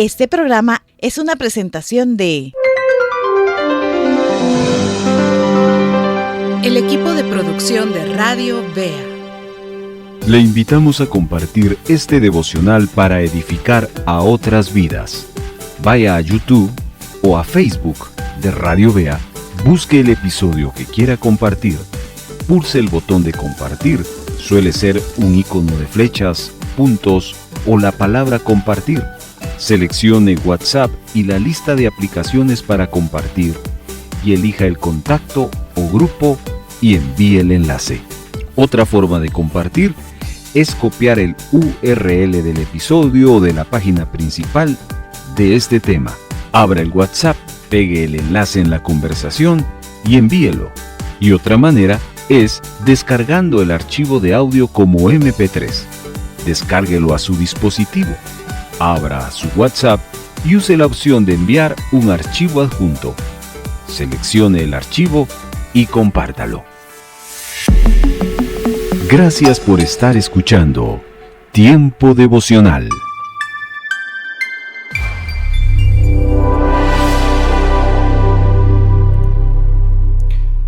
Este programa es una presentación de el equipo de producción de Radio Vea. Le invitamos a compartir este devocional para edificar a otras vidas. Vaya a YouTube o a Facebook de Radio Vea, busque el episodio que quiera compartir, pulse el botón de compartir, suele ser un icono de flechas, puntos o la palabra compartir. Seleccione WhatsApp y la lista de aplicaciones para compartir y elija el contacto o grupo y envíe el enlace. Otra forma de compartir es copiar el URL del episodio o de la página principal de este tema. Abra el WhatsApp, pegue el enlace en la conversación y envíelo. Y otra manera es descargando el archivo de audio como MP3. Descárguelo a su dispositivo. Abra su WhatsApp y use la opción de enviar un archivo adjunto. Seleccione el archivo y compártalo. Gracias por estar escuchando Tiempo Devocional.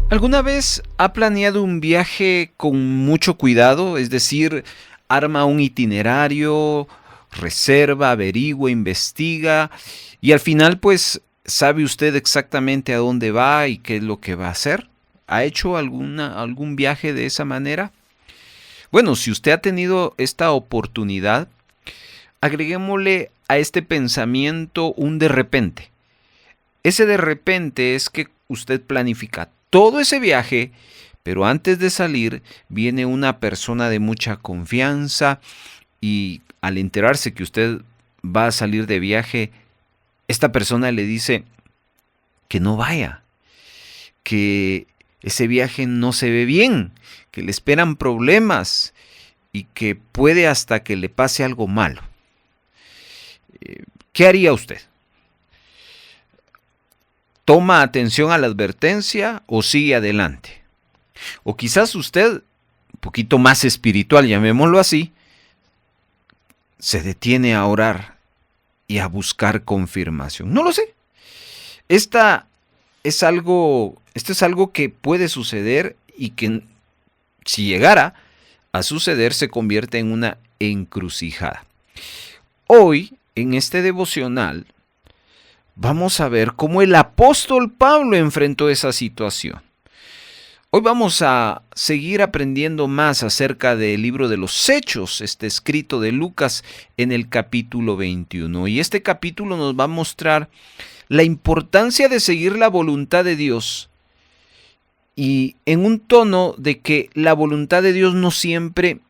¿Alguna vez ha planeado un viaje con mucho cuidado? Es decir, arma un itinerario, reserva, averigua, investiga y al final pues sabe usted exactamente a dónde va y qué es lo que va a hacer. ¿Ha hecho algún viaje de esa manera? Bueno, si usted ha tenido esta oportunidad, agreguémosle a este pensamiento un de repente. Ese de repente es que usted planifica todo ese viaje, pero antes de salir viene una persona de mucha confianza y al enterarse que usted va a salir de viaje, esta persona le dice que no vaya, que ese viaje no se ve bien, que le esperan problemas y que puede hasta que le pase algo malo. ¿Qué haría usted? ¿Toma atención a la advertencia o sigue adelante? O quizás usted, un poquito más espiritual, llamémoslo así, se detiene a orar y a buscar confirmación. No lo sé. Esto es algo que puede suceder y que si llegara a suceder se convierte en una encrucijada. Hoy, en este devocional, vamos a ver cómo el apóstol Pablo enfrentó esa situación. Hoy vamos a seguir aprendiendo más acerca del libro de los Hechos, este escrito de Lucas en el capítulo 21. Y este capítulo nos va a mostrar la importancia de seguir la voluntad de Dios y en un tono de que la voluntad de Dios no siempre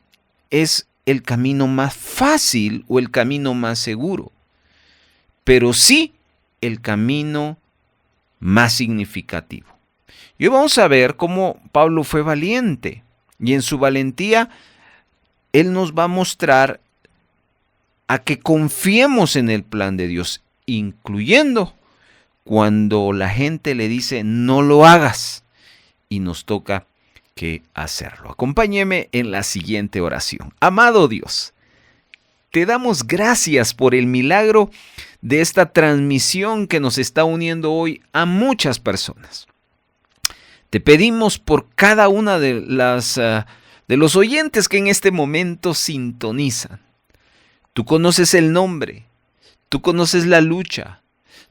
es el camino más fácil o el camino más seguro, pero sí el camino más significativo. Y hoy vamos a ver cómo Pablo fue valiente y en su valentía él nos va a mostrar a que confiemos en el plan de Dios, incluyendo cuando la gente le dice no lo hagas y nos toca que hacerlo. Acompáñeme en la siguiente oración. Amado Dios, te damos gracias por el milagro de esta transmisión que nos está uniendo hoy a muchas personas. Te pedimos por cada una de los oyentes que en este momento sintonizan. Tú conoces el nombre, tú conoces la lucha,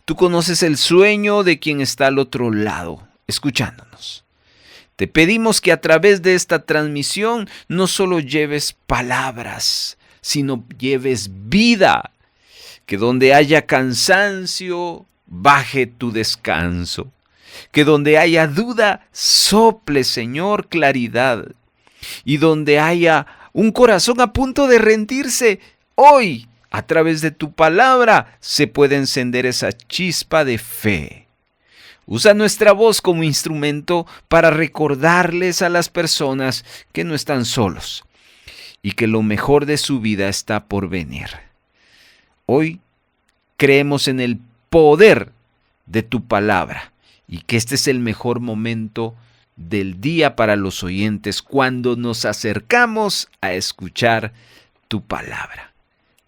tú conoces el sueño de quien está al otro lado, escuchándonos. Te pedimos que a través de esta transmisión no solo lleves palabras, sino lleves vida. Que donde haya cansancio, baje tu descanso. Que donde haya duda, sople, Señor, claridad. Y donde haya un corazón a punto de rendirse, hoy, a través de tu palabra, se puede encender esa chispa de fe. Usa nuestra voz como instrumento para recordarles a las personas que no están solos y que lo mejor de su vida está por venir. Hoy creemos en el poder de tu palabra y que este es el mejor momento del día para los oyentes cuando nos acercamos a escuchar tu palabra.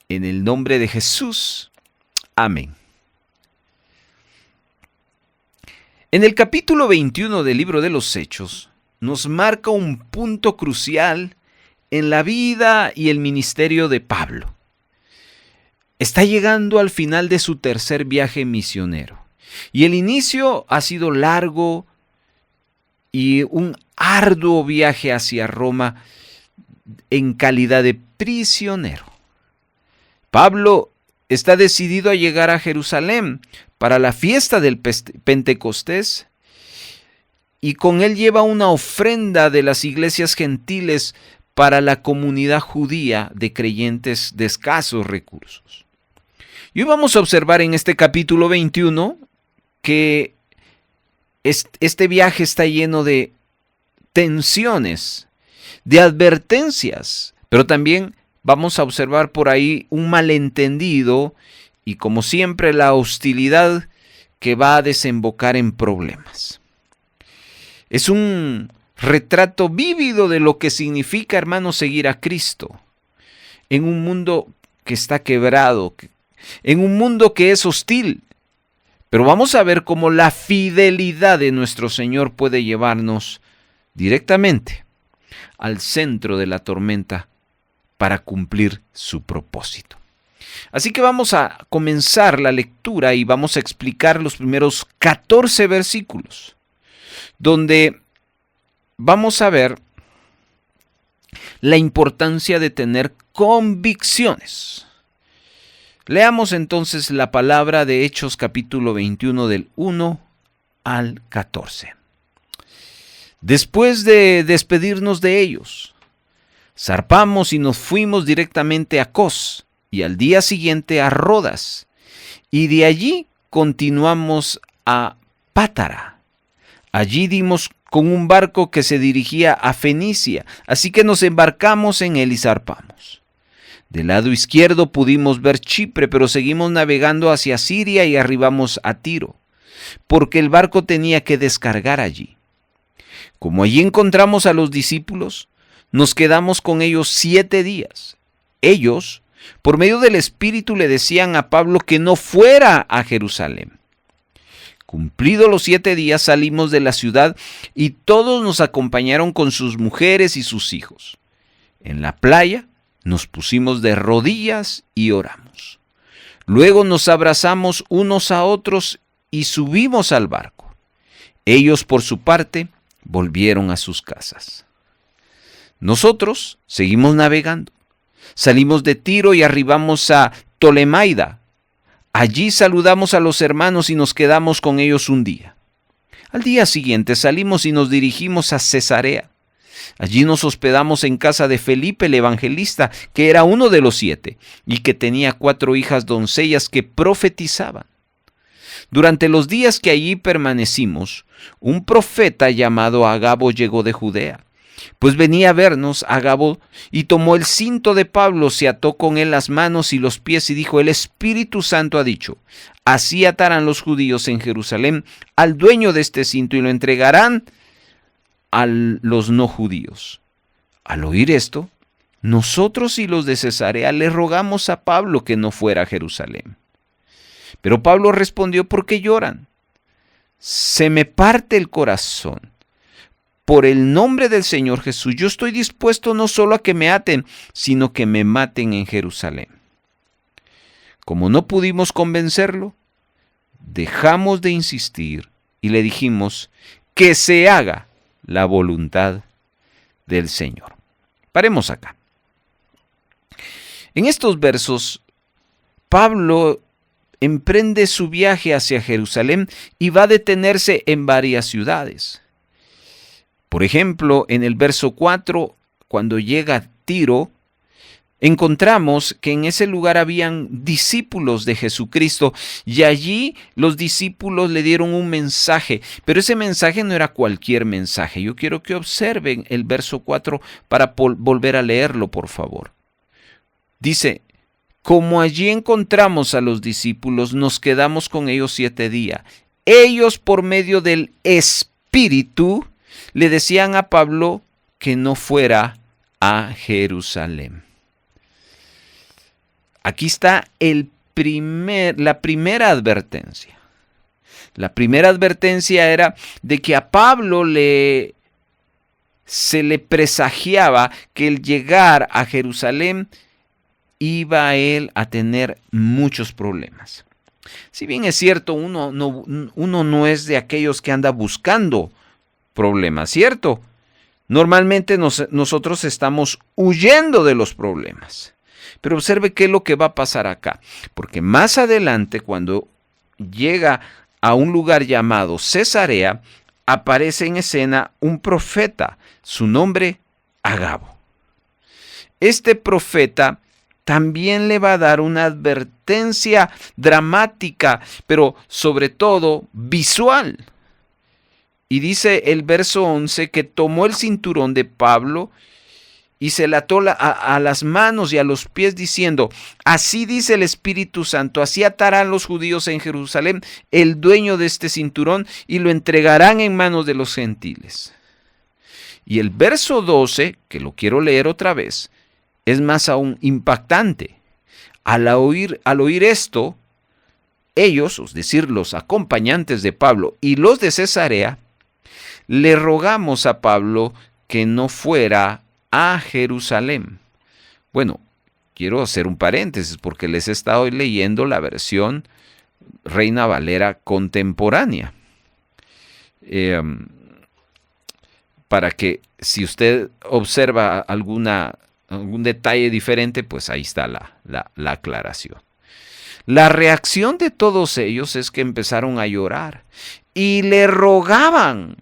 En el nombre de Jesús. Amén. En el capítulo 21 del libro de los Hechos, nos marca un punto crucial en la vida y el ministerio de Pablo. Está llegando al final de su tercer viaje misionero. Y el inicio ha sido largo y un arduo viaje hacia Roma en calidad de prisionero. Pablo está decidido a llegar a Jerusalén para la fiesta del Pentecostés y con él lleva una ofrenda de las iglesias gentiles para la comunidad judía de creyentes de escasos recursos. Y hoy vamos a observar en este capítulo 21 que este viaje está lleno de tensiones, de advertencias, pero también vamos a observar por ahí un malentendido y, como siempre, la hostilidad que va a desembocar en problemas. Es un retrato vívido de lo que significa, hermanos, seguir a Cristo en un mundo que está quebrado, en un mundo que es hostil. Pero vamos a ver cómo la fidelidad de nuestro Señor puede llevarnos directamente al centro de la tormenta para cumplir su propósito. Así que vamos a comenzar la lectura y vamos a explicar los primeros 14 versículos, donde vamos a ver la importancia de tener convicciones. Leamos entonces la palabra de Hechos capítulo 21 del 1 al 14. Después de despedirnos de ellos, zarpamos y nos fuimos directamente a Cos y al día siguiente a Rodas, y de allí continuamos a Pátara. Allí dimos con un barco que se dirigía a Fenicia, así que nos embarcamos en él y zarpamos. Del lado izquierdo pudimos ver Chipre, pero seguimos navegando hacia Siria y arribamos a Tiro, porque el barco tenía que descargar allí. Como allí encontramos a los discípulos, nos quedamos con ellos 7 días. Ellos, por medio del Espíritu, le decían a Pablo que no fuera a Jerusalén. Cumplidos los 7 días salimos de la ciudad y todos nos acompañaron con sus mujeres y sus hijos. En la playa nos pusimos de rodillas y oramos. Luego nos abrazamos unos a otros y subimos al barco. Ellos, por su parte, volvieron a sus casas. Nosotros seguimos navegando. Salimos de Tiro y arribamos a Tolemaida. Allí saludamos a los hermanos y nos quedamos con ellos un día. Al día siguiente salimos y nos dirigimos a Cesarea. Allí nos hospedamos en casa de Felipe el evangelista, que era uno de los 7, y que tenía 4 hijas doncellas que profetizaban. Durante los días que allí permanecimos, un profeta llamado Agabo llegó de Judea. Pues venía a vernos Agabo y tomó el cinto de Pablo, se ató con él las manos y los pies y dijo: el Espíritu Santo ha dicho, así atarán los judíos en Jerusalén al dueño de este cinto y lo entregarán a los no judíos. Al oír esto, nosotros y los de Cesarea le rogamos a Pablo que no fuera a Jerusalén. Pero Pablo respondió: ¿por qué lloran? Se me parte el corazón. Por el nombre del Señor Jesús, yo estoy dispuesto no solo a que me aten, sino que me maten en Jerusalén. Como no pudimos convencerlo, dejamos de insistir y le dijimos que se haga la voluntad del Señor. Paremos acá. En estos versos, Pablo emprende su viaje hacia Jerusalén y va a detenerse en varias ciudades. Por ejemplo, en el verso 4, cuando llega a Tiro, encontramos que en ese lugar habían discípulos de Jesucristo y allí los discípulos le dieron un mensaje, pero ese mensaje no era cualquier mensaje. Yo quiero que observen el verso 4 para volver a leerlo, por favor. Dice: como allí encontramos a los discípulos, nos quedamos con ellos 7 días. Ellos, por medio del Espíritu, le decían a Pablo que no fuera a Jerusalén. Aquí está el primera advertencia. La primera advertencia era de que a Pablo se le presagiaba que el llegar a Jerusalén iba a él a tener muchos problemas. Si bien es cierto, uno no es de aquellos que anda buscando problemas, ¿cierto? Normalmente nosotros estamos huyendo de los problemas. Pero observe qué es lo que va a pasar acá. Porque más adelante, cuando llega a un lugar llamado Cesarea, aparece en escena un profeta, su nombre Agabo. Este profeta también le va a dar una advertencia dramática, pero sobre todo visual. Y dice el verso 11 que tomó el cinturón de Pablo y se le ató a las manos y a los pies diciendo: así dice el Espíritu Santo, así atarán los judíos en Jerusalén el dueño de este cinturón y lo entregarán en manos de los gentiles. Y el verso 12, que lo quiero leer otra vez, es más aún impactante. Al oír esto, ellos, es decir, los acompañantes de Pablo y los de Cesarea, le rogamos a Pablo que no fuera a Jerusalén. Bueno, quiero hacer un paréntesis porque les he estado leyendo la versión Reina Valera contemporánea. Para que si usted observa algún detalle diferente, pues ahí está la aclaración. La reacción de todos ellos es que empezaron a llorar y le rogaban: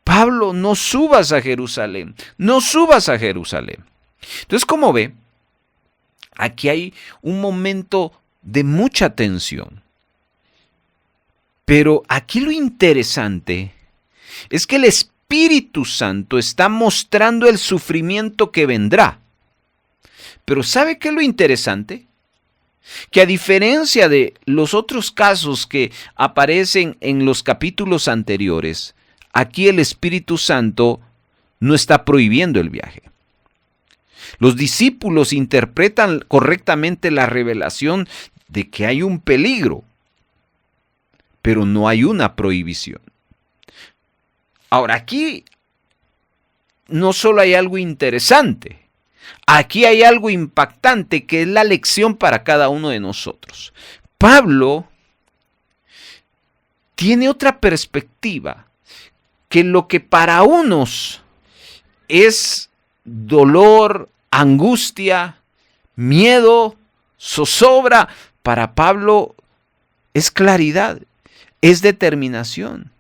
Pablo, no subas a Jerusalén, no subas a Jerusalén. Entonces, como ve, aquí hay un momento de mucha tensión. Pero aquí lo interesante es que el Espíritu Santo está mostrando el sufrimiento que vendrá. Pero ¿sabe qué es lo interesante? Que a diferencia de los otros casos que aparecen en los capítulos anteriores, aquí el Espíritu Santo no está prohibiendo el viaje. Los discípulos interpretan correctamente la revelación de que hay un peligro, pero no hay una prohibición. Ahora, aquí no solo hay algo interesante, aquí hay algo impactante que es la lección para cada uno de nosotros. Pablo tiene otra perspectiva, que lo que para unos es dolor, angustia, miedo, zozobra, para Pablo es claridad, es determinación.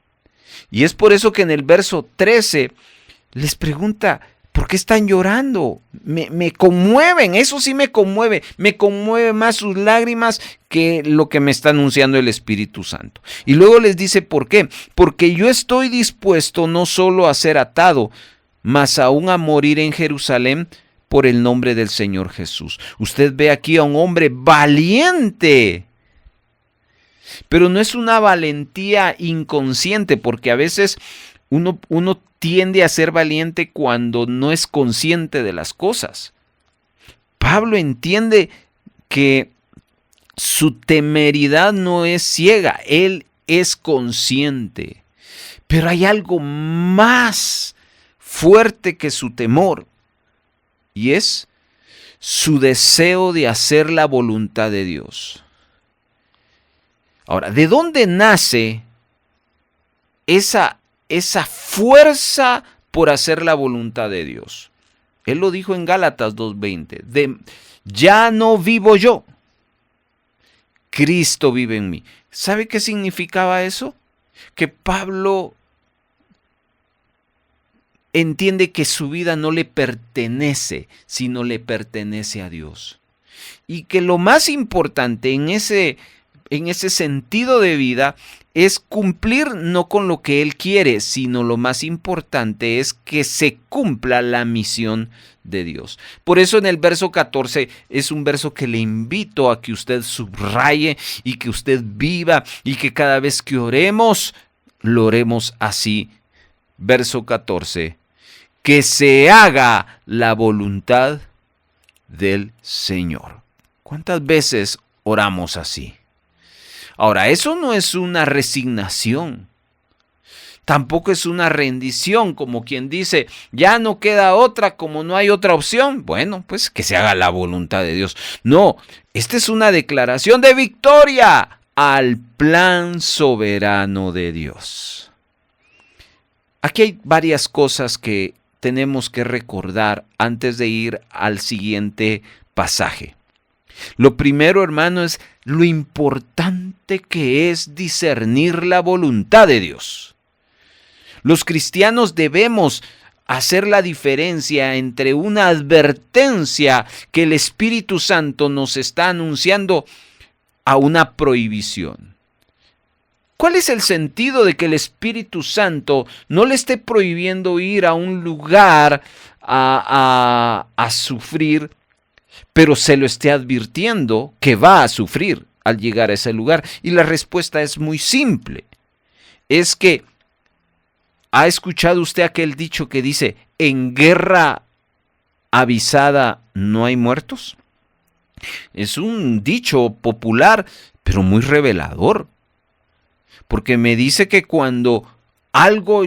Y es por eso que en el verso 13 les pregunta: ¿por qué están llorando? Me conmueven, eso sí me conmueve más sus lágrimas que lo que me está anunciando el Espíritu Santo. Y luego les dice ¿por qué? Porque yo estoy dispuesto no solo a ser atado, mas aún a morir en Jerusalén por el nombre del Señor Jesús. Usted ve aquí a un hombre valiente, pero no es una valentía inconsciente, porque a veces uno tiende a ser valiente cuando no es consciente de las cosas. Pablo entiende que su temeridad no es ciega, él es consciente. Pero hay algo más fuerte que su temor, y es su deseo de hacer la voluntad de Dios. Ahora, ¿de dónde nace esa fuerza por hacer la voluntad de Dios? Él lo dijo en Gálatas 2:20, ya no vivo yo, Cristo vive en mí. ¿Sabe qué significaba eso? Que Pablo entiende que su vida no le pertenece, sino le pertenece a Dios. Y que lo más importante en ese sentido de vida es cumplir no con lo que él quiere, sino lo más importante es que se cumpla la misión de Dios. Por eso en el verso 14 es un verso que le invito a que usted subraye y que usted viva y que cada vez que oremos, lo oremos así. Verso 14, que se haga la voluntad del Señor. ¿Cuántas veces oramos así. Ahora, eso no es una resignación. Tampoco es una rendición, como quien dice, ya no queda otra, como no hay otra opción. Bueno, pues que se haga la voluntad de Dios. No, esta es una declaración de victoria al plan soberano de Dios. Aquí hay varias cosas que tenemos que recordar antes de ir al siguiente pasaje. Lo primero, hermano, es lo importante que es discernir la voluntad de Dios. Los cristianos debemos hacer la diferencia entre una advertencia que el Espíritu Santo nos está anunciando a una prohibición. ¿Cuál es el sentido de que el Espíritu Santo no le esté prohibiendo ir a un lugar a sufrir, pero se lo esté advirtiendo que va a sufrir al llegar a ese lugar? Y la respuesta es muy simple. Es que, ¿ha escuchado usted aquel dicho que dice, en guerra avisada no hay muertos? Es un dicho popular, pero muy revelador. Porque me dice que cuando algo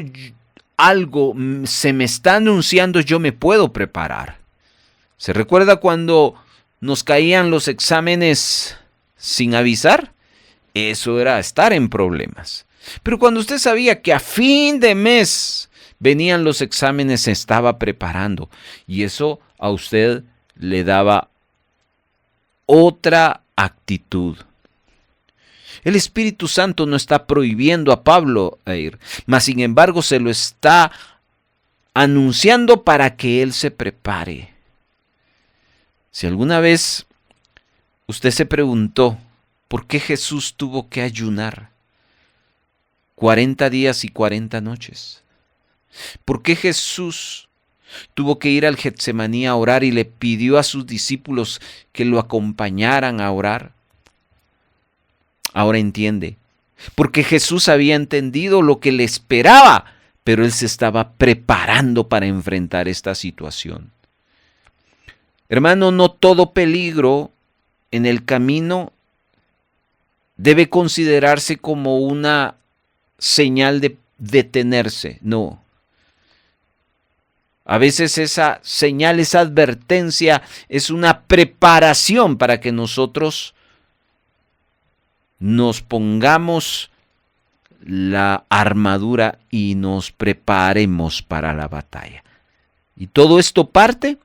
se me está anunciando, yo me puedo preparar. ¿Se recuerda cuando nos caían los exámenes sin avisar? Eso era estar en problemas. Pero cuando usted sabía que a fin de mes venían los exámenes, se estaba preparando. Y eso a usted le daba otra actitud. El Espíritu Santo no está prohibiendo a Pablo ir, mas sin embargo se lo está anunciando para que él se prepare. Si alguna vez usted se preguntó por qué Jesús tuvo que ayunar 40 días y 40 noches, ¿por qué Jesús tuvo que ir al Getsemaní a orar y le pidió a sus discípulos que lo acompañaran a orar? Ahora entiende, porque Jesús había entendido lo que le esperaba, pero él se estaba preparando para enfrentar esta situación. Hermano, no todo peligro en el camino debe considerarse como una señal de detenerse, no. A veces esa señal, esa advertencia es una preparación para que nosotros nos pongamos la armadura y nos preparemos para la batalla. Y todo esto parte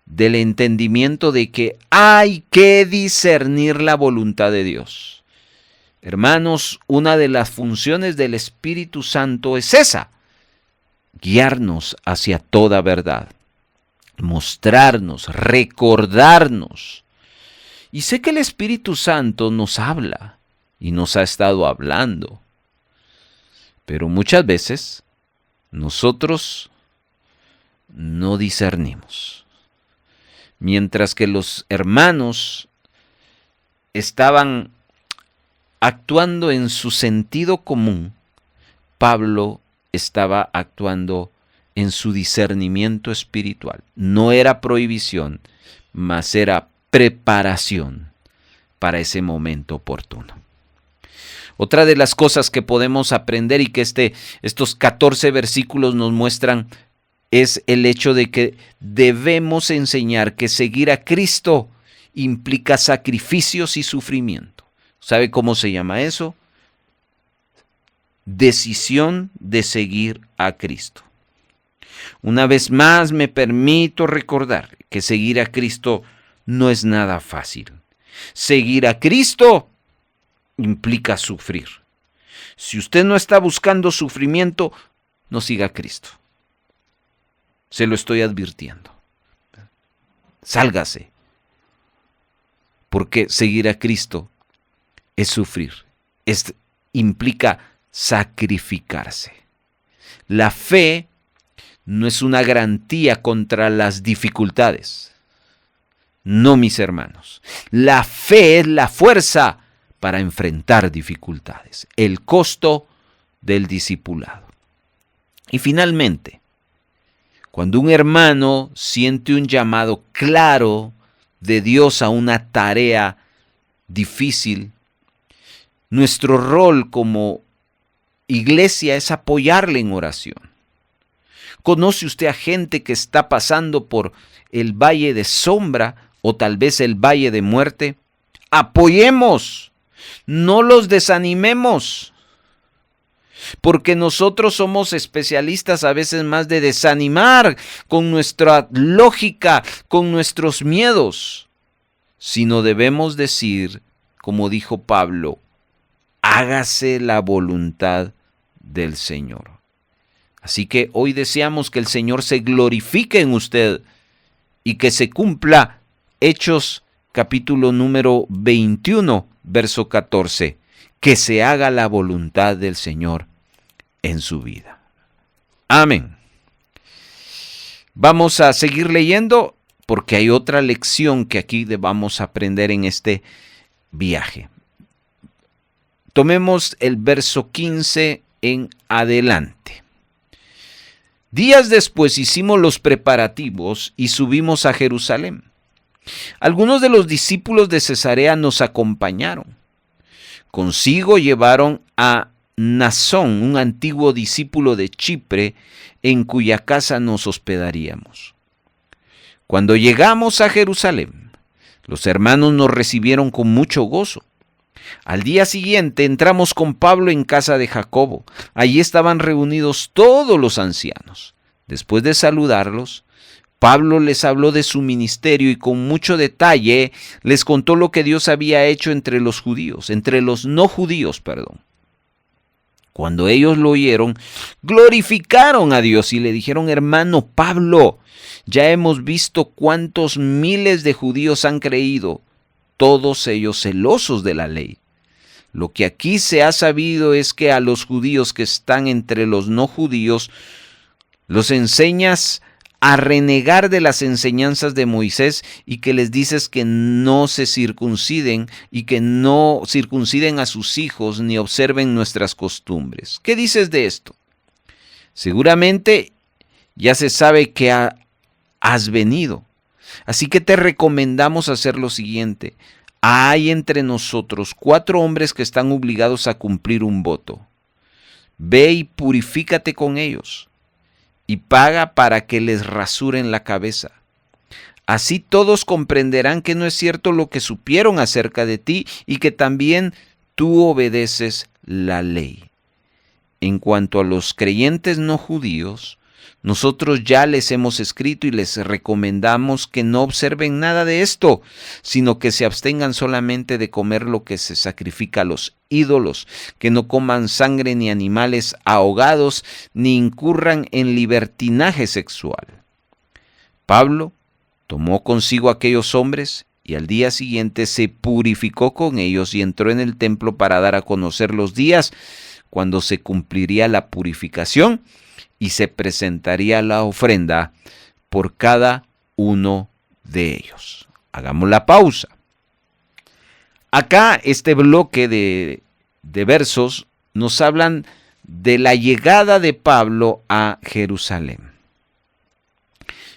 del entendimiento de que hay que discernir la voluntad de Dios. Hermanos, una de las funciones del Espíritu Santo es esa: guiarnos hacia toda verdad, mostrarnos, recordarnos. Y sé que el Espíritu Santo nos habla y nos ha estado hablando, pero muchas veces nosotros no discernimos. Mientras que los hermanos estaban actuando en su sentido común, Pablo estaba actuando en su discernimiento espiritual. No era prohibición, mas era preparación para ese momento oportuno. Otra de las cosas que podemos aprender y que estos 14 versículos nos muestran es el hecho de que debemos enseñar que seguir a Cristo implica sacrificios y sufrimiento. ¿Sabe cómo se llama eso? Decisión de seguir a Cristo. Una vez más me permito recordar que seguir a Cristo no es nada fácil. Seguir a Cristo implica sufrir. Si usted no está buscando sufrimiento, no siga a Cristo. Se lo estoy advirtiendo. Sálgase. Porque seguir a Cristo es sufrir. Implica sacrificarse. La fe no es una garantía contra las dificultades. No, mis hermanos. La fe es la fuerza para enfrentar dificultades. El costo del discipulado. Y finalmente, cuando un hermano siente un llamado claro de Dios a una tarea difícil, nuestro rol como iglesia es apoyarle en oración. ¿Conoce usted a gente que está pasando por el valle de sombra o tal vez el valle de muerte? Apoyemos, no los desanimemos, porque nosotros somos especialistas a veces más de desanimar con nuestra lógica, con nuestros miedos, sino debemos decir, como dijo Pablo, hágase la voluntad del Señor. Así que hoy deseamos que el Señor se glorifique en usted y que se cumpla Hechos capítulo número 21, verso 14. Que se haga la voluntad del Señor en su vida. Amén. Vamos a seguir leyendo porque hay otra lección que aquí vamos a aprender en este viaje. Tomemos el verso 15 en adelante. Días después hicimos los preparativos y subimos a Jerusalén. Algunos de los discípulos de Cesarea nos acompañaron. Consigo llevaron a Mnasón, un antiguo discípulo de Chipre, en cuya casa nos hospedaríamos. Cuando llegamos a Jerusalén, los hermanos nos recibieron con mucho gozo. Al día siguiente entramos con Pablo en casa de Jacobo. Allí estaban reunidos todos los ancianos. Después de saludarlos, Pablo les habló de su ministerio y con mucho detalle les contó lo que Dios había hecho entre los no judíos. Cuando ellos lo oyeron, glorificaron a Dios y le dijeron: hermano Pablo, ya hemos visto cuántos miles de judíos han creído, todos ellos celosos de la ley. Lo que aquí se ha sabido es que a los judíos que están entre los no judíos, los enseñas a renegar de las enseñanzas de Moisés y que les dices que no se circunciden y que no circunciden a sus hijos ni observen nuestras costumbres. ¿Qué dices de esto? Seguramente ya se sabe que has venido. Así que te recomendamos hacer lo siguiente. Hay entre nosotros 4 hombres que están obligados a cumplir un voto. Ve y purifícate con ellos y paga para que les rasuren la cabeza. Así todos comprenderán que no es cierto lo que supieron acerca de ti y que también tú obedeces la ley. En cuanto a los creyentes no judíos, nosotros ya les hemos escrito y les recomendamos que no observen nada de esto, sino que se abstengan solamente de comer lo que se sacrifica a los ídolos, que no coman sangre ni animales ahogados, ni incurran en libertinaje sexual. Pablo tomó consigo a aquellos hombres y al día siguiente se purificó con ellos y entró en el templo para dar a conocer los días cuando se cumpliría la purificación y se presentaría la ofrenda por cada uno de ellos. Hagamos la pausa. Acá este bloque de versos nos hablan de la llegada de Pablo a Jerusalén.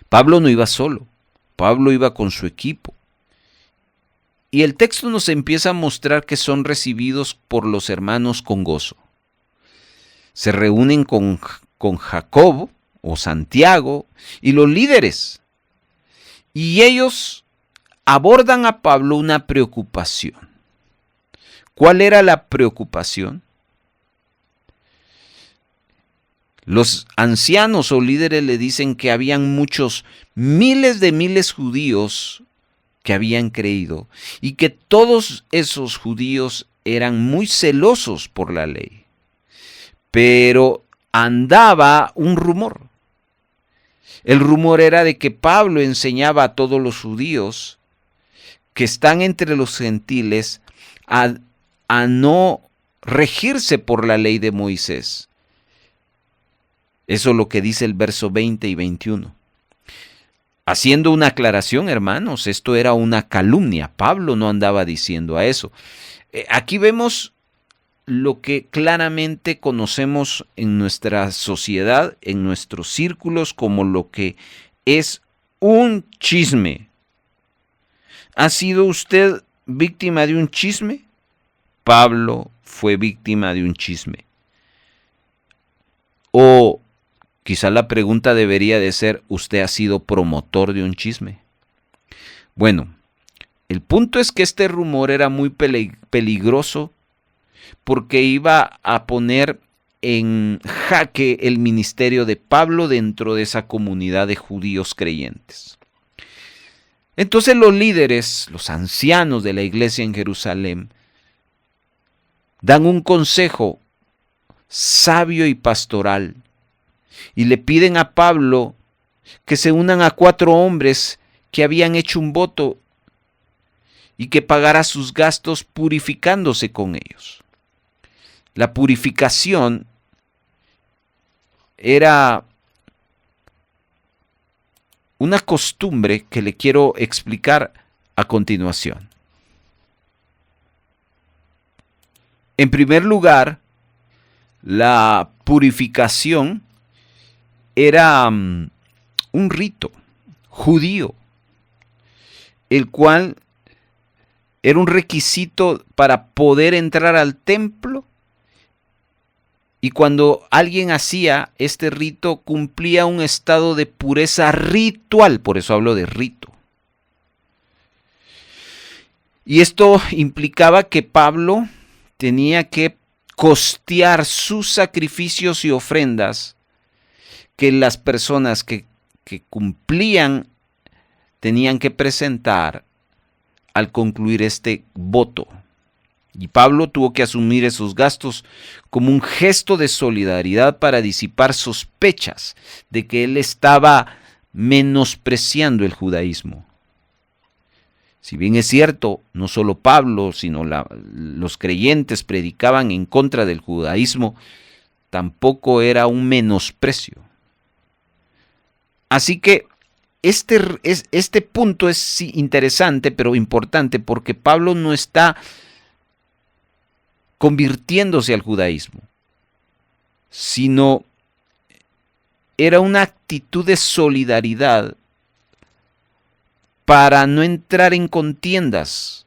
Pablo no iba solo, Pablo iba con su equipo. Y el texto nos empieza a mostrar que son recibidos por los hermanos con gozo. Se reúnen con Jacobo o Santiago y los líderes. Y ellos abordan a Pablo una preocupación. ¿Cuál era la preocupación? Los ancianos o líderes le dicen que habían miles de judíos que habían creído y que todos esos judíos eran muy celosos por la ley. Pero andaba un rumor. El rumor era de que Pablo enseñaba a todos los judíos que están entre los gentiles a no regirse por la ley de Moisés. Eso es lo que dice el verso 20 y 21. Haciendo una aclaración, hermanos, esto era una calumnia. Pablo no andaba diciendo a eso. Aquí vemos lo que claramente conocemos en nuestra sociedad, en nuestros círculos, como lo que es un chisme. ¿Ha sido usted víctima de un chisme? Pablo fue víctima de un chisme. O quizá la pregunta debería de ser, ¿usted ha sido promotor de un chisme? Bueno, el punto es que este rumor era muy peligroso porque iba a poner en jaque el ministerio de Pablo dentro de esa comunidad de judíos creyentes. Entonces los líderes, los ancianos de la iglesia en Jerusalén, dan un consejo sabio y pastoral y le piden a Pablo que se unan a 4 hombres que habían hecho un voto y que pagara sus gastos purificándose con ellos. La purificación era una costumbre que le quiero explicar a continuación. En primer lugar, la purificación era un rito judío, el cual era un requisito para poder entrar al templo, y cuando alguien hacía este rito cumplía un estado de pureza ritual, por eso hablo de rito. Y esto implicaba que Pablo tenía que costear sus sacrificios y ofrendas que las personas que cumplían tenían que presentar al concluir este voto. Y Pablo tuvo que asumir esos gastos como un gesto de solidaridad para disipar sospechas de que él estaba menospreciando el judaísmo. Si bien es cierto, no solo Pablo, sino los creyentes predicaban en contra del judaísmo, tampoco era un menosprecio. Así que este punto es interesante, pero importante, porque Pablo no está convirtiéndose al judaísmo, sino era una actitud de solidaridad para no entrar en contiendas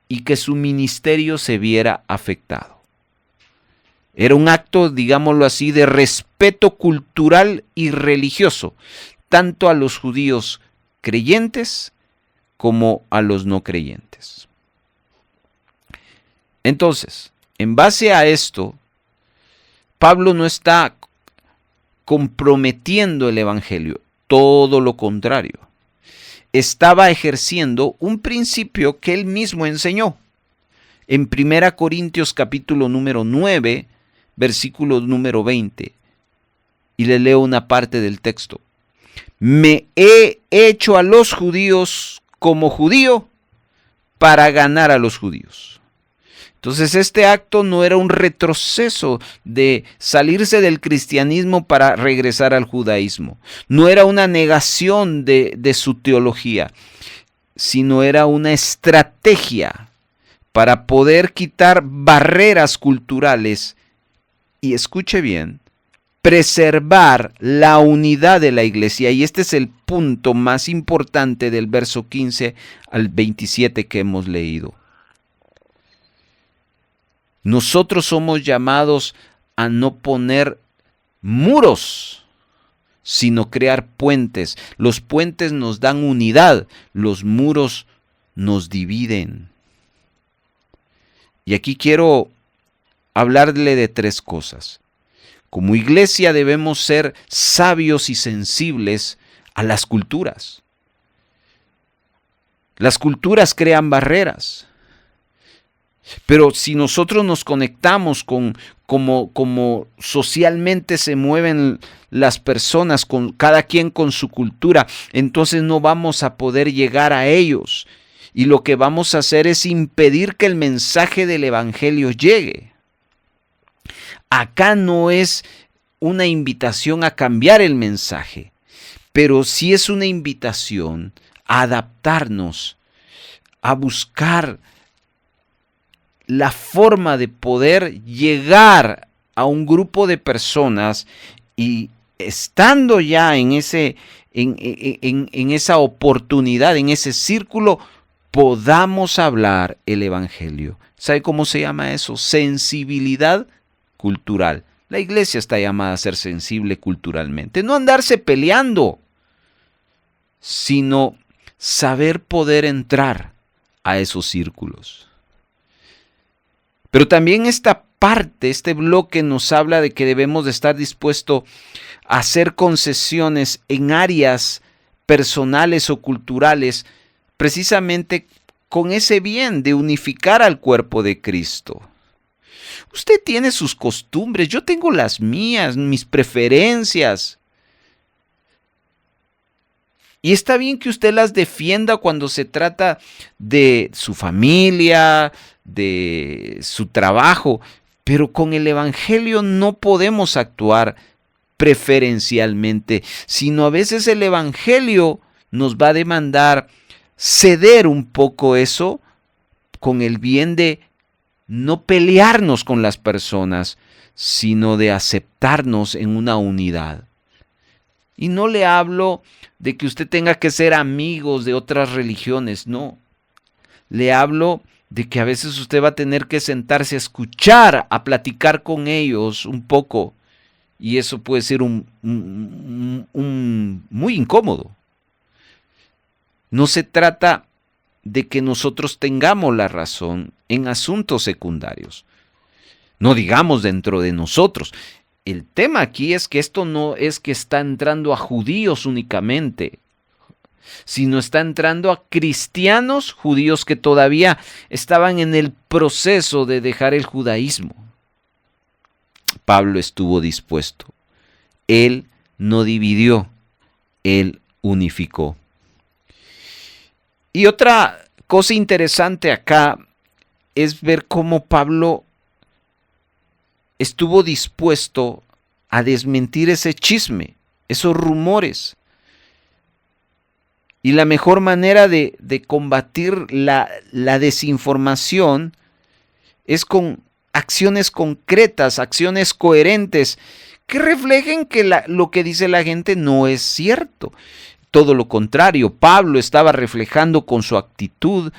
y que su ministerio se viera afectado. Era un acto, digámoslo así, de respeto cultural y religioso, tanto a los judíos creyentes como a los no creyentes. Entonces, en base a esto, Pablo no está comprometiendo el evangelio, todo lo contrario. Estaba ejerciendo un principio que él mismo enseñó. En 1 Corintios capítulo número 9, versículo número 20, y le leo una parte del texto. Me he hecho a los judíos como judío para ganar a los judíos. Entonces este acto no era un retroceso de salirse del cristianismo para regresar al judaísmo. No era una negación de su teología, sino era una estrategia para poder quitar barreras culturales y, escuche bien, preservar la unidad de la iglesia. Y este es el punto más importante del verso 15 al 27 que hemos leído. Nosotros somos llamados a no poner muros, sino crear puentes. Los puentes nos dan unidad, los muros nos dividen. Y aquí quiero hablarle de 3 cosas. Como iglesia debemos ser sabios y sensibles a las culturas. Las culturas crean barreras. Pero si nosotros nos conectamos con como socialmente se mueven las personas, con cada quien con su cultura, entonces no vamos a poder llegar a ellos. Y lo que vamos a hacer es impedir que el mensaje del evangelio llegue. Acá no es una invitación a cambiar el mensaje, pero sí es una invitación a adaptarnos, a buscar la forma de poder llegar a un grupo de personas y estando ya en esa oportunidad, en ese círculo, podamos hablar el Evangelio. ¿Sabe cómo se llama eso? Sensibilidad cultural. La iglesia está llamada a ser sensible culturalmente. No andarse peleando, sino saber poder entrar a esos círculos. Pero también esta parte, este bloque nos habla de que debemos de estar dispuestos a hacer concesiones en áreas personales o culturales, precisamente con ese bien de unificar al cuerpo de Cristo. Usted tiene sus costumbres, yo tengo las mías, mis preferencias. Y está bien que usted las defienda cuando se trata de su familia, de su trabajo, pero con el Evangelio no podemos actuar preferencialmente, sino a veces el Evangelio nos va a demandar ceder un poco eso con el bien de no pelearnos con las personas, sino de aceptarnos en una unidad. Y no le hablo de que usted tenga que ser amigos de otras religiones, no. Le hablo de que a veces usted va a tener que sentarse a escuchar, a platicar con ellos un poco, y eso puede ser muy incómodo. No se trata de que nosotros tengamos la razón en asuntos secundarios, no digamos dentro de nosotros. El tema aquí es que esto no es que está entrando a judíos únicamente, sino está entrando a cristianos judíos que todavía estaban en el proceso de dejar el judaísmo. Pablo estuvo dispuesto. Él no dividió, él unificó. Y otra cosa interesante acá es ver cómo Pablo estuvo dispuesto a desmentir ese chisme, esos rumores. Y la mejor manera de combatir la desinformación es con acciones concretas, acciones coherentes, que reflejen que lo que dice la gente no es cierto. Todo lo contrario, Pablo estaba reflejando con su actitud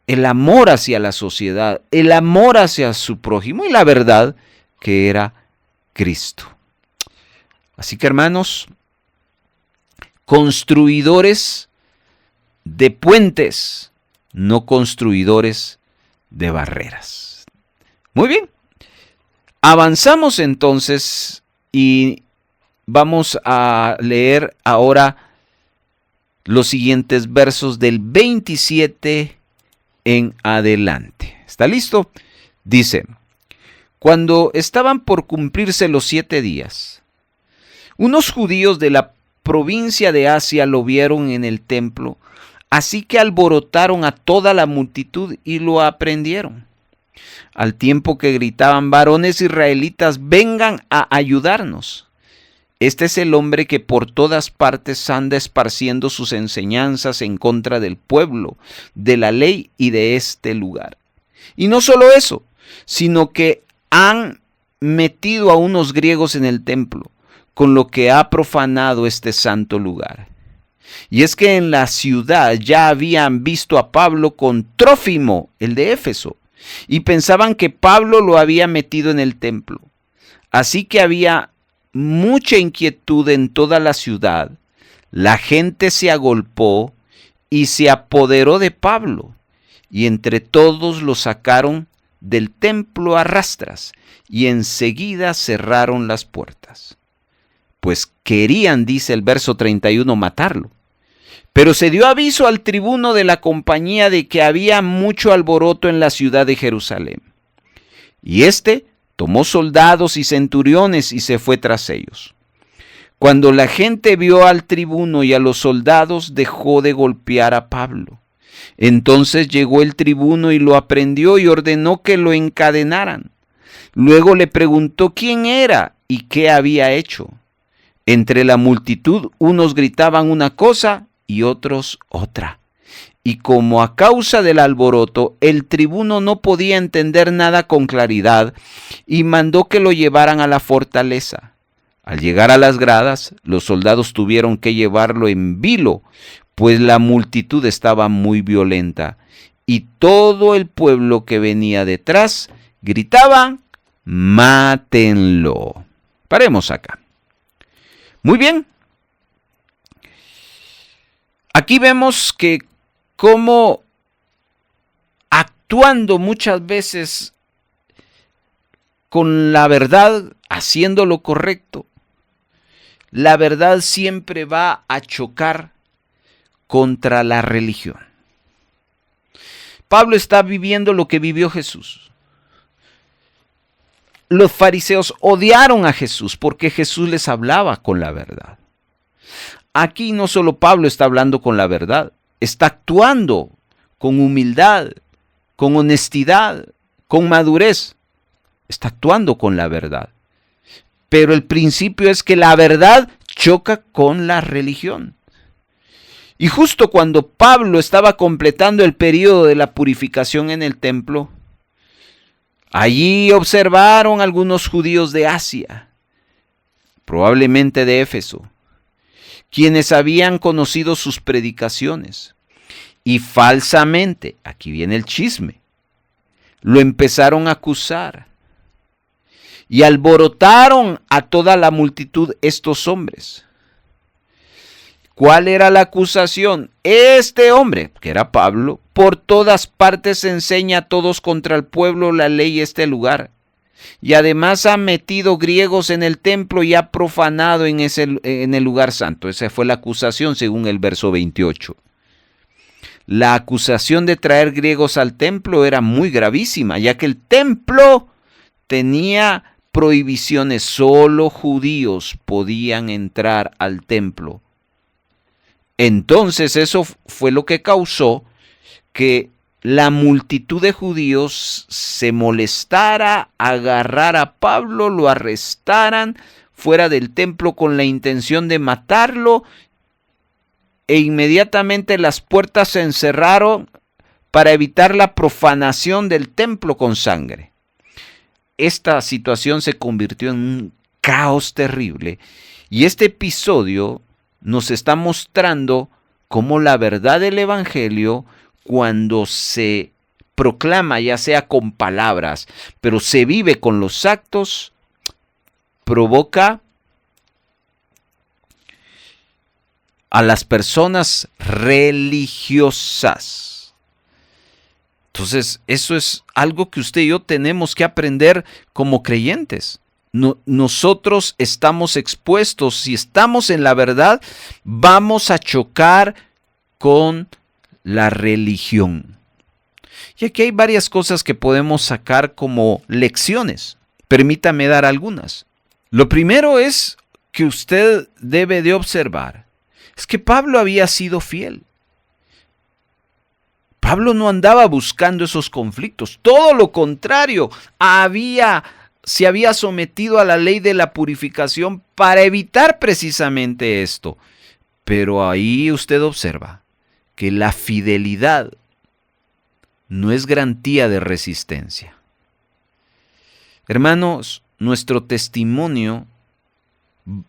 el amor hacia la sociedad, el amor hacia su prójimo y la verdad que era Cristo. Así que, hermanos, construidores de puentes, no construidores de barreras. Muy bien, avanzamos entonces y vamos a leer ahora los siguientes versos del 27 en adelante. ¿Está listo? Dice: cuando estaban por cumplirse los 7 días, unos judíos de la provincia de Asia lo vieron en el templo, así que alborotaron a toda la multitud y lo aprendieron. Al tiempo que gritaban: varones israelitas, vengan a ayudarnos. Este es el hombre que por todas partes anda esparciendo sus enseñanzas en contra del pueblo, de la ley y de este lugar. Y no solo eso, sino que han metido a unos griegos en el templo, con lo que ha profanado este santo lugar. Y es que en la ciudad ya habían visto a Pablo con Trófimo, el de Éfeso, y pensaban que Pablo lo había metido en el templo. Así que había mucha inquietud en toda la ciudad. La gente se agolpó y se apoderó de Pablo, y entre todos lo sacaron del templo a rastras, y enseguida cerraron las puertas. Pues querían, dice el verso 31, matarlo. Pero se dio aviso al tribuno de la compañía de que había mucho alboroto en la ciudad de Jerusalén. Y éste tomó soldados y centuriones y se fue tras ellos. Cuando la gente vio al tribuno y a los soldados, dejó de golpear a Pablo. Entonces llegó el tribuno y lo aprehendió y ordenó que lo encadenaran. Luego le preguntó quién era y qué había hecho. Entre la multitud unos gritaban una cosa y otros otra. Y como a causa del alboroto, el tribuno no podía entender nada con claridad y mandó que lo llevaran a la fortaleza. Al llegar a las gradas, los soldados tuvieron que llevarlo en vilo, pues la multitud estaba muy violenta y todo el pueblo que venía detrás gritaba: ¡mátenlo! Paremos acá. Muy bien. Aquí vemos que cómo actuando muchas veces con la verdad, haciendo lo correcto, la verdad siempre va a chocar contra la religión. Pablo está viviendo lo que vivió Jesús. Los fariseos odiaron a Jesús porque Jesús les hablaba con la verdad. Aquí no solo Pablo está hablando con la verdad, está actuando con humildad, con honestidad, con madurez. Está actuando con la verdad. Pero el principio es que la verdad choca con la religión. Y justo cuando Pablo estaba completando el periodo de la purificación en el templo, allí observaron algunos judíos de Asia, probablemente de Éfeso, quienes habían conocido sus predicaciones y falsamente, aquí viene el chisme, lo empezaron a acusar y alborotaron a toda la multitud estos hombres. ¿Cuál era la acusación? Este hombre, que era Pablo, por todas partes enseña a todos contra el pueblo la ley y este lugar. Y además ha metido griegos en el templo y ha profanado en el lugar santo. Esa fue la acusación según el verso 28. La acusación de traer griegos al templo era muy gravísima, ya que el templo tenía prohibiciones. Solo judíos podían entrar al templo. Entonces eso fue lo que causó que la multitud de judíos se molestara, agarrara a Pablo, lo arrestaran fuera del templo con la intención de matarlo, e inmediatamente las puertas se encerraron para evitar la profanación del templo con sangre. Esta situación se convirtió en un caos terrible y este episodio nos está mostrando cómo la verdad del evangelio, cuando se proclama, ya sea con palabras, pero se vive con los actos, provoca a las personas religiosas. Entonces, eso es algo que usted y yo tenemos que aprender como creyentes. Nosotros estamos expuestos, si estamos en la verdad, vamos a chocar con la religión. Y aquí hay varias cosas que podemos sacar como lecciones. Permítame dar algunas. Lo primero es que usted debe de observar, es que Pablo había sido fiel. Pablo no andaba buscando esos conflictos, todo lo contrario, se había sometido a la ley de la purificación para evitar precisamente esto. Pero ahí usted observa que la fidelidad no es garantía de resistencia. Hermanos, nuestro testimonio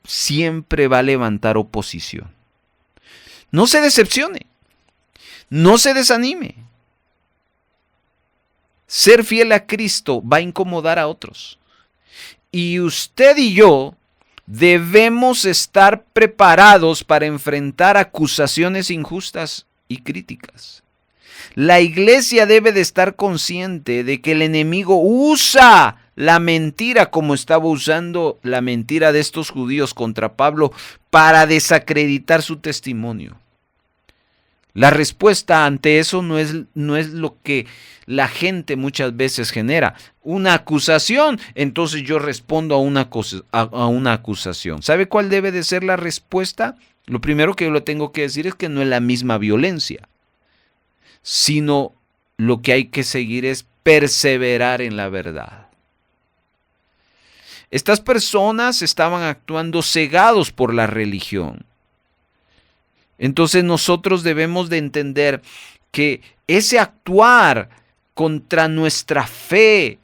siempre va a levantar oposición. No se decepcione, no se desanime. Ser fiel a Cristo va a incomodar a otros. Y usted y yo debemos estar preparados para enfrentar acusaciones injustas y críticas. La iglesia debe de estar consciente de que el enemigo usa la mentira, como estaba usando la mentira de estos judíos contra Pablo, para desacreditar su testimonio. La respuesta ante eso no es lo que la gente muchas veces genera. Una acusación, entonces yo respondo a una acusación. ¿Sabe cuál debe de ser la respuesta? Lo primero que yo le tengo que decir es que no es la misma violencia, sino lo que hay que seguir es perseverar en la verdad. Estas personas estaban actuando cegados por la religión. Entonces nosotros debemos de entender que ese actuar contra nuestra fe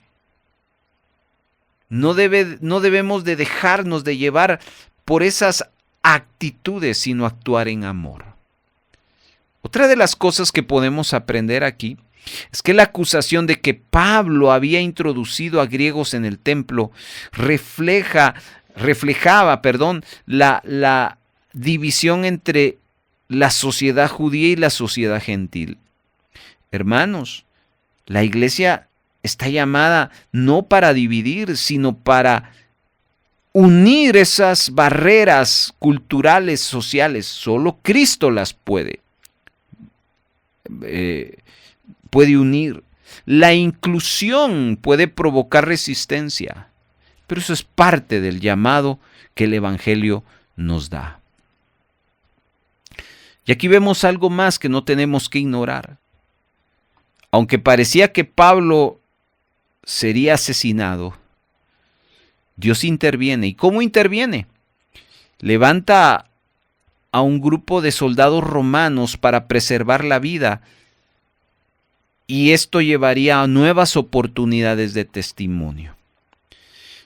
no debemos de dejarnos de llevar por esas actitudes, sino actuar en amor. Otra de las cosas que podemos aprender aquí es que la acusación de que Pablo había introducido a griegos en el templo reflejaba la división entre la sociedad judía y la sociedad gentil. Hermanos, la iglesia está llamada no para dividir, sino para unir esas barreras culturales, sociales. Solo Cristo las puede unir. La inclusión puede provocar resistencia, pero eso es parte del llamado que el Evangelio nos da. Y aquí vemos algo más que no tenemos que ignorar. Aunque parecía que Pablo sería asesinado, Dios interviene. ¿Y cómo interviene? Levanta a un grupo de soldados romanos para preservar la vida, y esto llevaría a nuevas oportunidades de testimonio.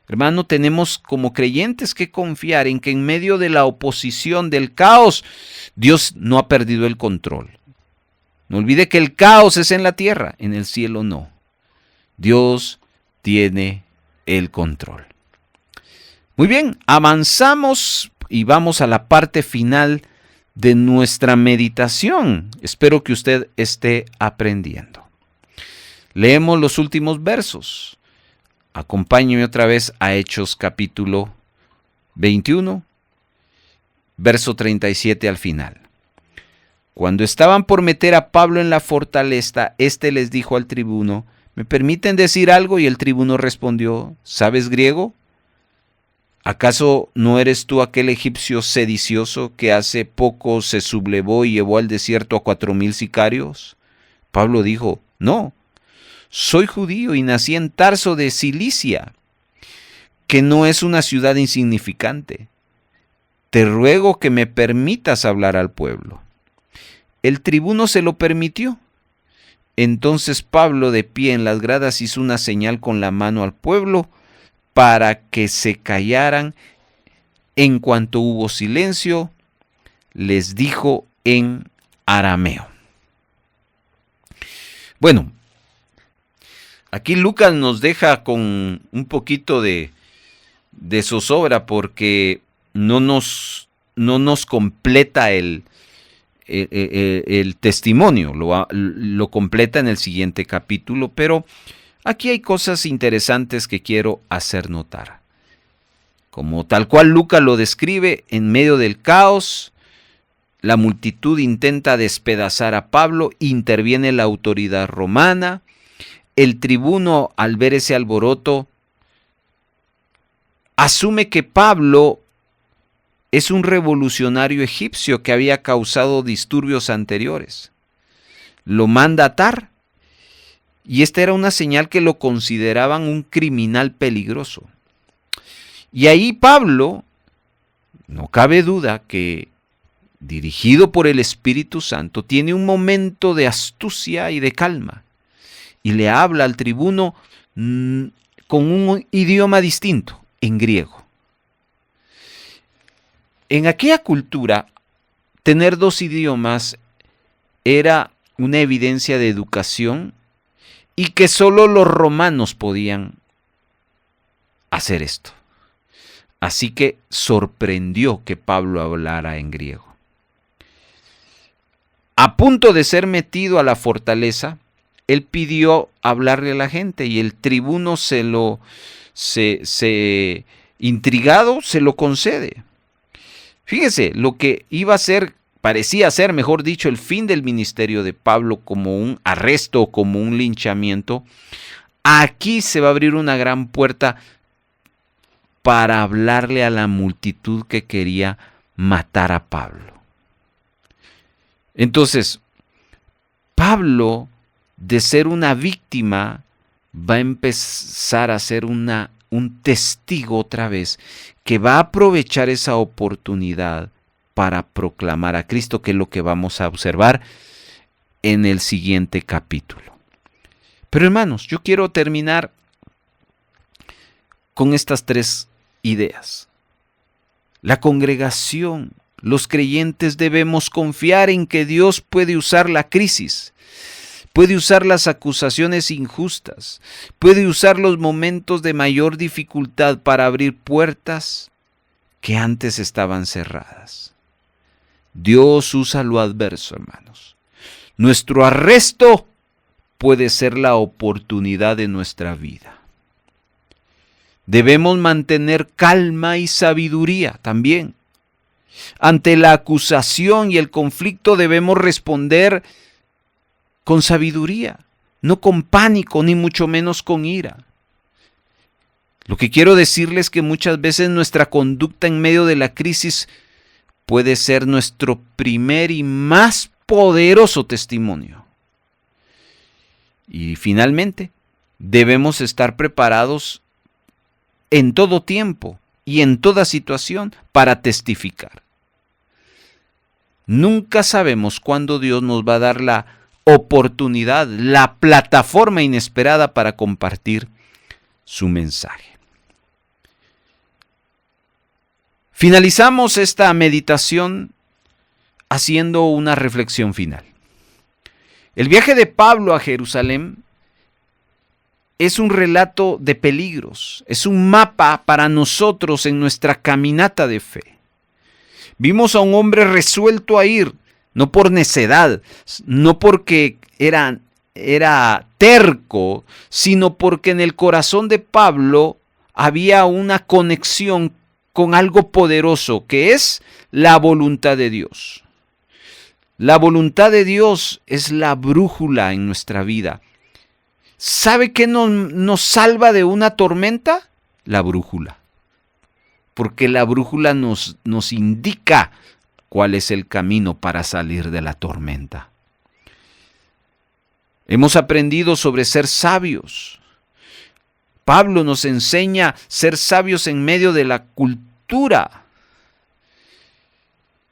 Hermano, tenemos como creyentes que confiar en que en medio de la oposición, del caos, Dios no ha perdido el control. No olvide que el caos es en la tierra, en el cielo no. Dios tiene el control. Muy bien, avanzamos y vamos a la parte final de nuestra meditación. Espero que usted esté aprendiendo. Leemos los últimos versos. Acompáñeme otra vez a Hechos capítulo 21, verso 37 al final. Cuando estaban por meter a Pablo en la fortaleza, éste les dijo al tribuno: ¿me permiten decir algo? Y el tribuno respondió: ¿sabes griego? ¿Acaso no eres tú aquel egipcio sedicioso que hace poco se sublevó y llevó al desierto a 4,000 sicarios? Pablo dijo: no, soy judío y nací en Tarso de Cilicia, que no es una ciudad insignificante. Te ruego que me permitas hablar al pueblo. El tribuno se lo permitió. Entonces Pablo, de pie en las gradas, hizo una señal con la mano al pueblo para que se callaran. En cuanto hubo silencio, les dijo en arameo. Bueno, aquí Lucas nos deja con un poquito de zozobra porque no nos completa el testimonio, lo completa en el siguiente capítulo, pero aquí hay cosas interesantes que quiero hacer notar. Como tal cual Lucas lo describe, en medio del caos, la multitud intenta despedazar a Pablo, interviene la autoridad romana. El tribuno, al ver ese alboroto, asume que Pablo es un revolucionario egipcio que había causado disturbios anteriores. Lo manda atar, y esta era una señal que lo consideraban un criminal peligroso. Y ahí Pablo, no cabe duda que, dirigido por el Espíritu Santo, tiene un momento de astucia y de calma. Y le habla al tribuno con un idioma distinto, en griego. En aquella cultura, tener dos idiomas era una evidencia de educación y que solo los romanos podían hacer esto. Así que sorprendió que Pablo hablara en griego. A punto de ser metido a la fortaleza, él pidió hablarle a la gente y el tribuno intrigado se lo concede. Fíjese, lo que iba a ser, parecía ser, mejor dicho, el fin del ministerio de Pablo, como un arresto, como un linchamiento, aquí se va a abrir una gran puerta para hablarle a la multitud que quería matar a Pablo. Entonces, Pablo, de ser una víctima, va a empezar a ser un testigo otra vez, que va a aprovechar esa oportunidad para proclamar a Cristo, que es lo que vamos a observar en el siguiente capítulo. Pero hermanos, yo quiero terminar con estas tres ideas. La congregación, Los creyentes debemos confiar en que Dios puede usar la crisis, puede usar las acusaciones injustas, puede usar los momentos de mayor dificultad para abrir puertas que antes estaban cerradas. Dios usa lo adverso, hermanos. Nuestro arresto puede ser la oportunidad de nuestra vida. Debemos mantener calma y sabiduría también. Ante la acusación y el conflicto debemos responder con sabiduría, no con pánico, ni mucho menos con ira. Lo que quiero decirles es que muchas veces nuestra conducta en medio de la crisis puede ser nuestro primer y más poderoso testimonio. Y finalmente, debemos estar preparados en todo tiempo y en toda situación para testificar. Nunca sabemos cuándo Dios nos va a dar la oportunidad, la plataforma inesperada para compartir su mensaje. Finalizamos esta meditación haciendo una reflexión final. El viaje de Pablo a Jerusalén es un relato de peligros, es un mapa para nosotros en nuestra caminata de fe. Vimos a un hombre resuelto a ir, no por necedad, no porque era terco, sino porque en el corazón de Pablo había una conexión con algo poderoso, que es la voluntad de Dios. La voluntad de Dios es la brújula en nuestra vida. ¿Sabe qué nos salva de una tormenta? La brújula. Porque la brújula nos indica cuál es el camino para salir de la tormenta. Hemos aprendido sobre ser sabios. Pablo nos enseña a ser sabios en medio de la cultura.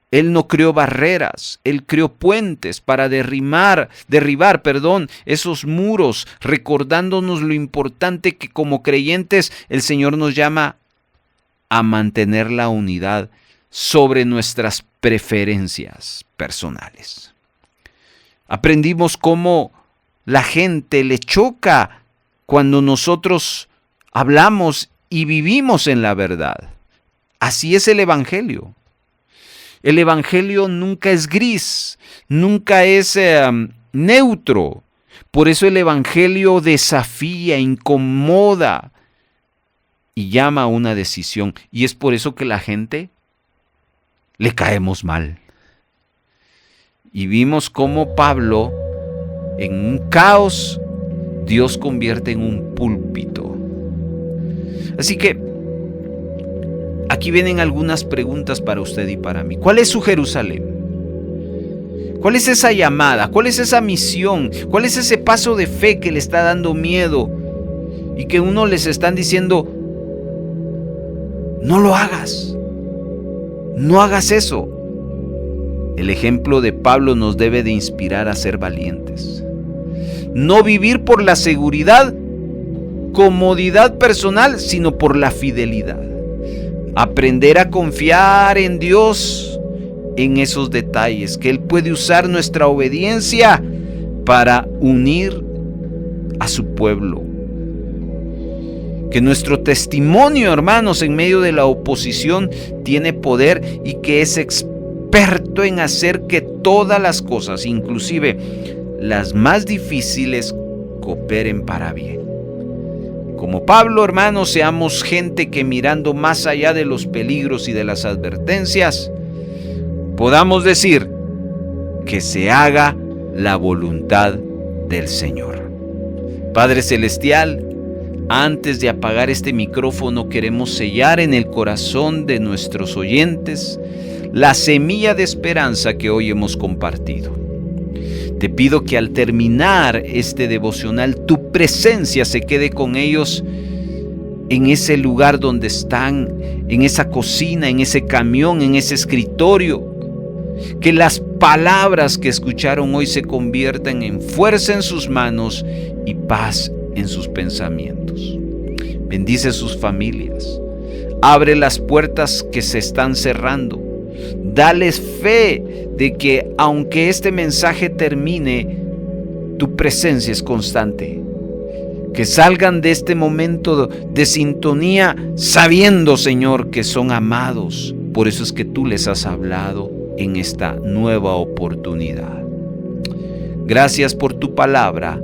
Él no creó barreras, Él creó puentes para derribar, esos muros, recordándonos lo importante que como creyentes el Señor nos llama a mantener la unidad sobre nuestras preferencias personales. Aprendimos cómo la gente le choca cuando nosotros hablamos y vivimos en la verdad. Así es el Evangelio. El Evangelio nunca es gris, nunca es neutro. Por eso el Evangelio desafía, incomoda y llama a una decisión. Y es por eso que la gente le caemos mal. Y vimos cómo Pablo, en un caos, Dios convierte en un púlpito. Así que aquí vienen algunas preguntas para usted y para mí. ¿Cuál es su Jerusalén? ¿Cuál es esa llamada? ¿Cuál es esa misión? ¿Cuál es ese paso de fe que le está dando miedo? Y que uno les están diciendo, no lo hagas. No hagas eso. El ejemplo de Pablo nos debe de inspirar a ser valientes. No vivir por la seguridad, comodidad personal, sino por la fidelidad. Aprender a confiar en Dios en esos detalles, que Él puede usar nuestra obediencia para unir a su pueblo. Que nuestro testimonio, hermanos, en medio de la oposición tiene poder y que es experto en hacer que todas las cosas, inclusive las más difíciles, cooperen para bien. Como Pablo, hermanos, seamos gente que mirando más allá de los peligros y de las advertencias, podamos decir que se haga la voluntad del Señor. Padre Celestial, antes de apagar este micrófono, queremos sellar en el corazón de nuestros oyentes la semilla de esperanza que hoy hemos compartido. Te pido que al terminar este devocional, tu presencia se quede con ellos en ese lugar donde están, en esa cocina, en ese camión, en ese escritorio. Que las palabras que escucharon hoy se conviertan en fuerza en sus manos y paz en sus pensamientos. Bendice sus familias. Abre las puertas que se están cerrando. Dales fe de que aunque este mensaje termine, tu presencia es constante. Que salgan de este momento de sintonía sabiendo, Señor, que son amados. Por eso es que tú les has hablado en esta nueva oportunidad. Gracias por tu palabra.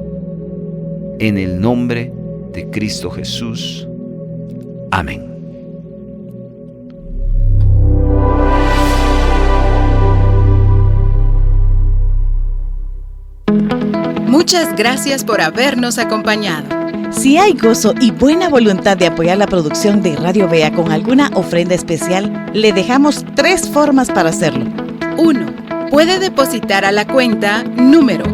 En el nombre de Cristo Jesús. Amén. Muchas gracias por habernos acompañado. Si hay gozo y buena voluntad de apoyar la producción de Radio Vea con alguna ofrenda especial, le dejamos 3 formas para hacerlo. 1. Puede depositar a la cuenta número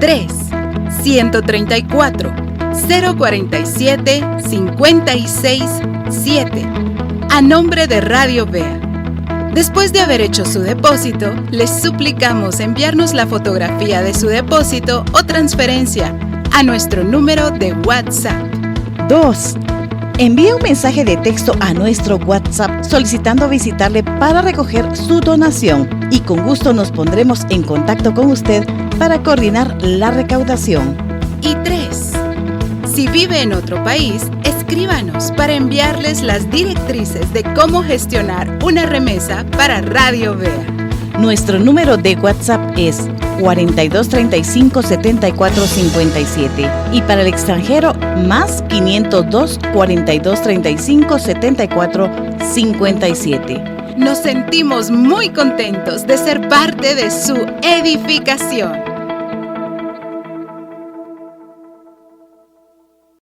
3-134-047-567 a nombre de Radio Vea. Después de haber hecho su depósito, les suplicamos enviarnos la fotografía de su depósito o transferencia a nuestro número de WhatsApp. 2. Envíe un mensaje de texto a nuestro WhatsApp solicitando visitarle para recoger su donación y con gusto nos pondremos en contacto con usted para coordinar la recaudación. Y 3. Si vive en otro país, escríbanos para enviarles las directrices de cómo gestionar una remesa para Radio Vea. Nuestro número de WhatsApp es 4235 7457 y para el extranjero más 502 4235 7457. Nos sentimos muy contentos de ser parte de su edificación.